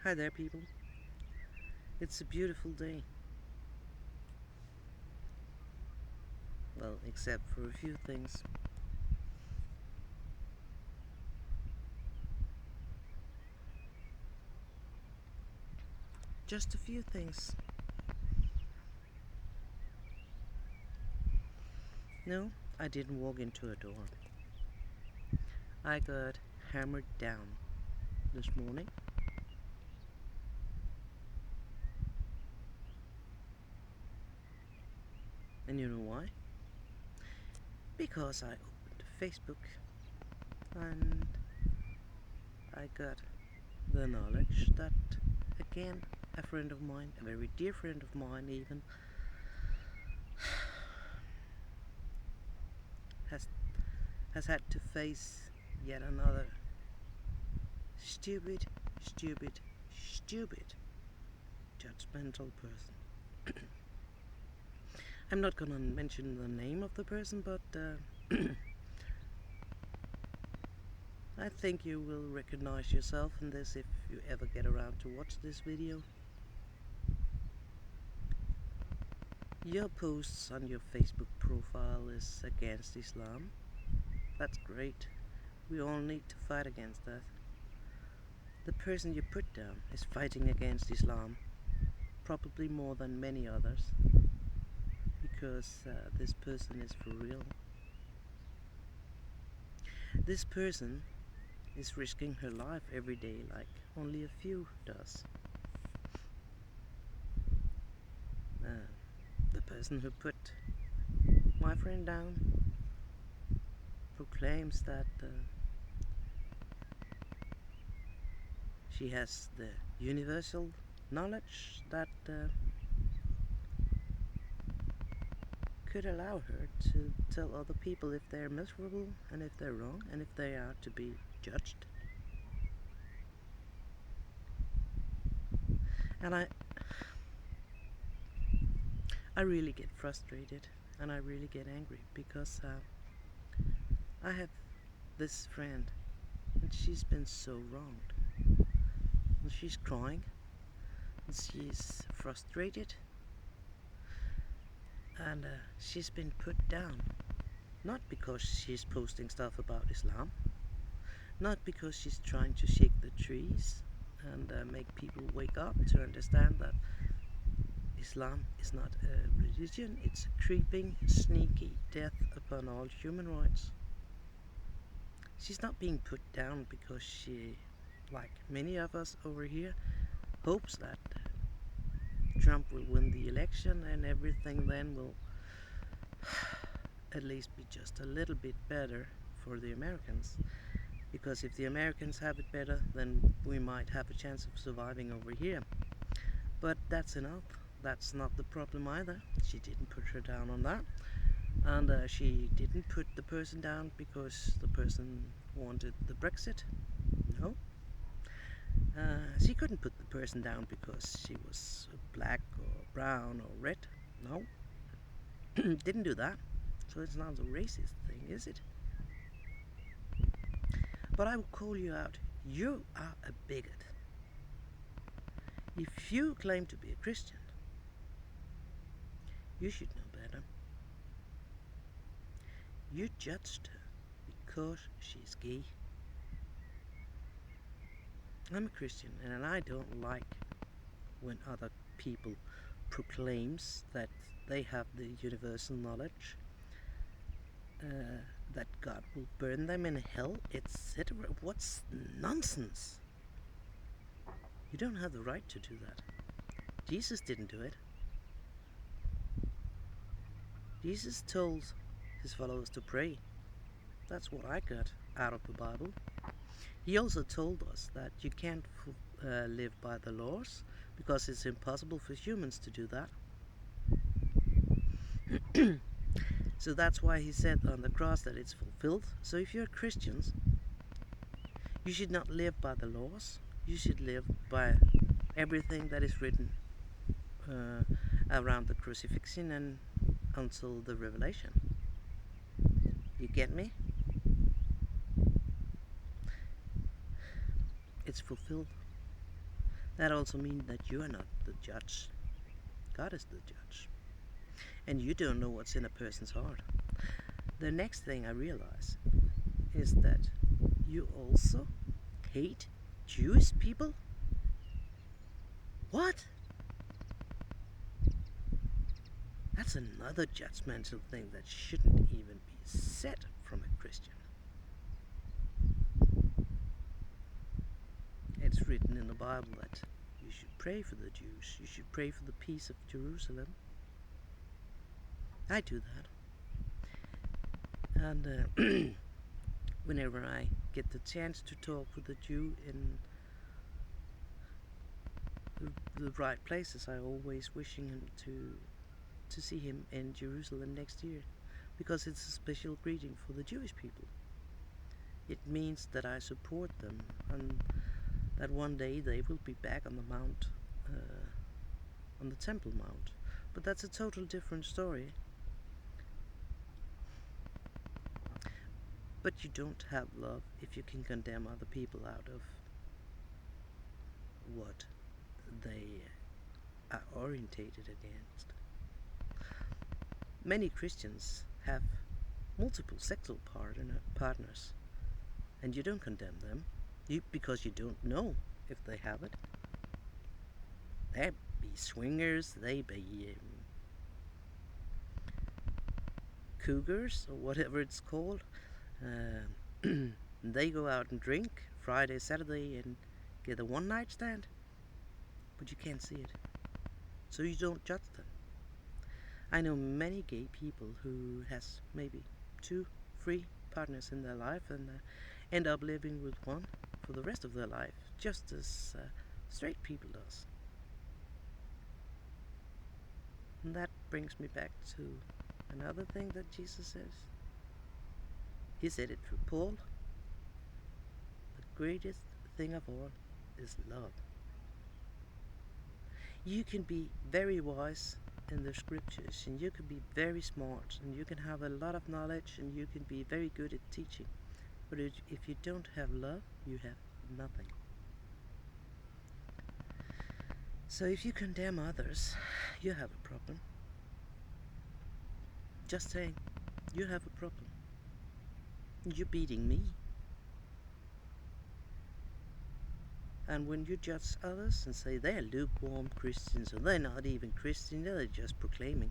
Hi there, people. It's a beautiful day. Well, except for a few things. Just a few things. No, I didn't walk into a door. I got hammered down this morning. And you know why? Because I opened Facebook and I got the knowledge that, again, a friend of mine, a very dear friend of mine even, has had to face yet another stupid, judgmental person. I'm not gonna mention the name of the person, but I think you will recognize yourself in this if you ever get around to watch this video. Your posts on your Facebook profile is against Islam. That's great. We all need to fight against that. The person you put down is fighting against Islam, probably more than many others, because this person is for real. This person is risking her life every day like only a few does. The person who put my friend down proclaims that she has the universal knowledge that could allow her to tell other people if they're miserable and if they're wrong and if they are to be judged. And I really get frustrated and I really get angry because I have this friend and she's been so wronged. And she's crying and she's frustrated and she's been put down. Not because she's posting stuff about Islam, not because she's trying to shake the trees and make people wake up to understand that Islam is not a religion, it's a creeping, sneaky death upon all human rights. She's not being put down because she, like many of us over here, hopes that Trump will win the election and everything then will at least be just a little bit better for the Americans. Because if the Americans have it better, then we might have a chance of surviving over here. But that's enough. That's not the problem either. She didn't put her down on that. And she didn't put the person down because the person wanted the Brexit. No. She couldn't put the person down because she was black or brown or red. No. Didn't do that. So it's not a racist thing, is it? But I will call you out. You are a bigot. If you claim to be a Christian, you should know better. You judged her because she's gay. I'm a Christian and I don't like when other people proclaims that they have the universal knowledge, that God will burn them in hell, etc. What's nonsense? You don't have the right to do that. Jesus didn't do it. Jesus told his followers to pray. That's what I got out of the Bible. He also told us that you can't live by the laws because it's impossible for humans to do that. So that's why he said on the cross that it's fulfilled. So if you're Christians, you should not live by the laws. You should live by everything that is written around the crucifixion and until the revelation. You get me? It's fulfilled. That also means that you are not the judge. God is the judge. And you don't know what's in a person's heart. The next thing I realize is that you also hate Jewish people? What? That's another judgmental thing that shouldn't even be said from a Christian. It's written in the Bible that you should pray for the Jews, you should pray for the peace of Jerusalem. I do that. And whenever I get the chance to talk with a Jew in the right places, I always wishing him to see him in Jerusalem next year, because it's a special greeting for the Jewish people. It means that I support them and that one day they will be back on the mount, on the Temple Mount. But that's a total different story. But you don't have love if you can condemn other people out of what they are orientated against. Many Christians have multiple sexual partners, and you don't condemn them because you don't know if they have it. They be swingers, they be cougars, or whatever it's called. They go out and drink Friday, Saturday, and get a one-night stand, but you can't see it, so you don't judge them. I know many gay people who has maybe 2, 3 partners in their life and end up living with one for the rest of their life, just as straight people does. And that brings me back to another thing that Jesus says. He said it through Paul. The greatest thing of all is love. You can be very wise in the scriptures, and you can be very smart, and you can have a lot of knowledge, and you can be very good at teaching. But if you don't have love, you have nothing. So if you condemn others, you have a problem. Just saying, you have a problem. You're beating me. And when you judge others and say they're lukewarm Christians, or they're not even Christian, they're just proclaiming,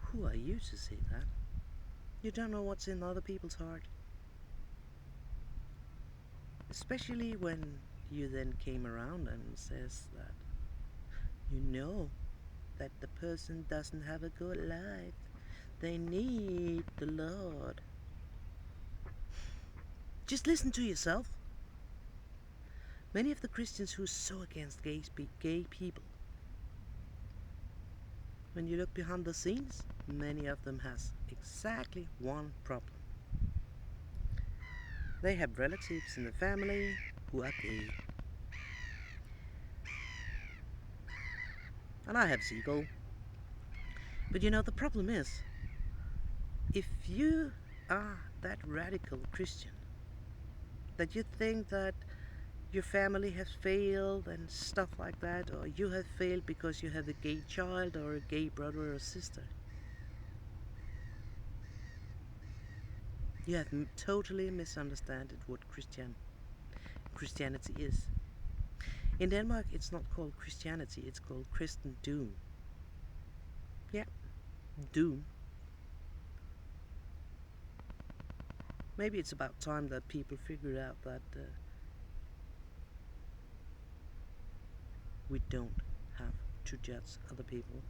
who are you to say that? You don't know what's in other people's heart. Especially when you then came around and says that you know that the person doesn't have a good life. They need the Lord. Just listen to yourself. Many of the Christians who are so against gay people, when you look behind the scenes, many of them has exactly one problem. They have relatives in the family who are gay. And I have seagull. But you know, the problem is, if you are that radical Christian, that you think that your family has failed and stuff like that, or you have failed because you have a gay child or a gay brother or sister, you have totally misunderstood what Christianity is. In Denmark, it's not called Christianity, it's called Christendom. Yeah, doom. Maybe it's about time that people figure out that we don't have to judge other people.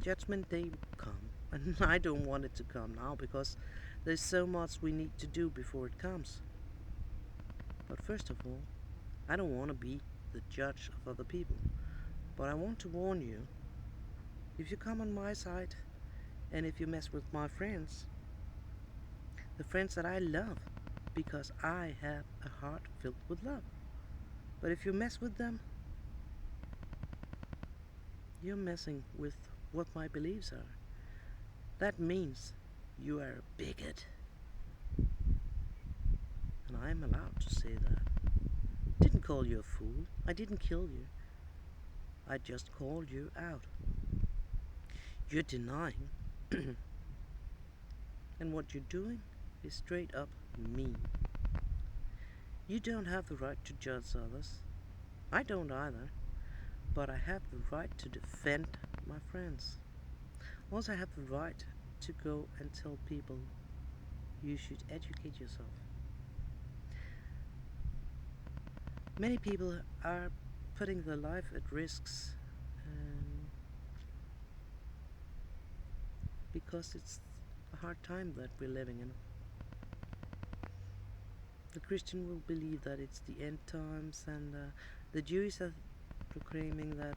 Judgment day will come, and I don't want it to come now, because there's so much we need to do before it comes. But first of all, I don't want to be the judge of other people, but I want to warn you, if you come on my side and if you mess with my friends, the friends that I love, because I have a heart filled with love, but if you mess with them, you're messing with what my beliefs are. That means you are a bigot. And I'm allowed to say that. Didn't didn't call you a fool. I didn't kill you. I just called you out. You're denying. And what you're doing is straight up mean. You don't have the right to judge others. I don't either. But I have the right to defend my friends. Also, I have the right to go and tell people you should educate yourself. Many people are putting their life at risks because it's a hard time that we're living in. The Christian will believe that it's the end times, and the Jews are proclaiming that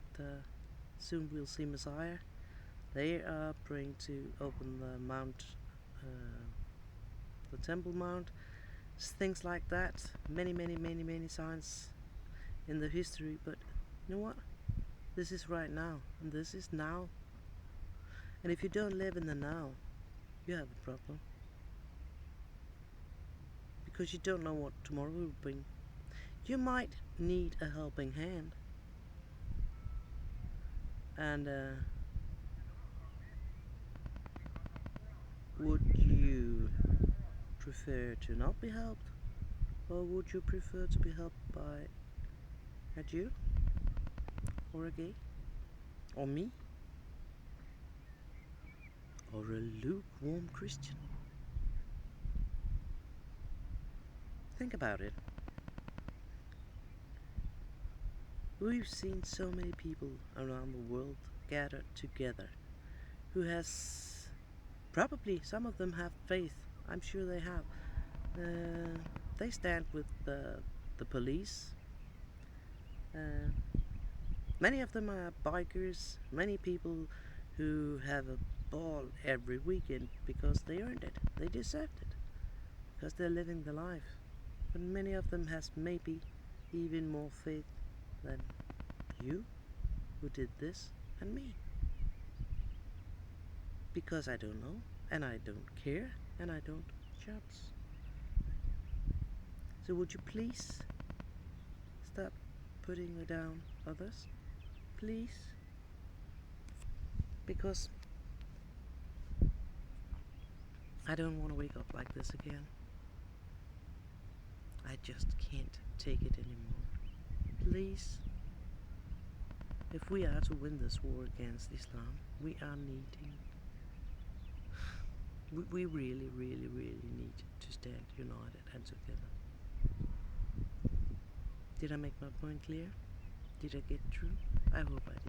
soon we'll see Messiah. They are praying to open the Mount, the Temple Mount, things like that. Many signs in the history, but you know what? This is right now, and this is now. And if you don't live in the now, you have a problem. Because you don't know what tomorrow will bring. You might need a helping hand. And would you prefer to not be helped? Or would you prefer to be helped by a Jew? Or a gay? Or me? Or a lukewarm Christian? Think about it. We've seen so many people around the world gathered together who has, probably some of them have faith. I'm sure they have. They stand with the police. Many of them are bikers. Many people who have a ball every weekend because they earned it. They deserved it. Because they're living the life. But many of them has maybe even more faith than you who did this and me. Because I don't know, and I don't care, and I don't judge. So would you please stop putting down others? Please? Because I don't want to wake up like this again. I just can't take it anymore. Please? If we are to win this war against Islam, we are needing... We really need to stand united and together. Did I make my point clear? Did I get through? I hope I did.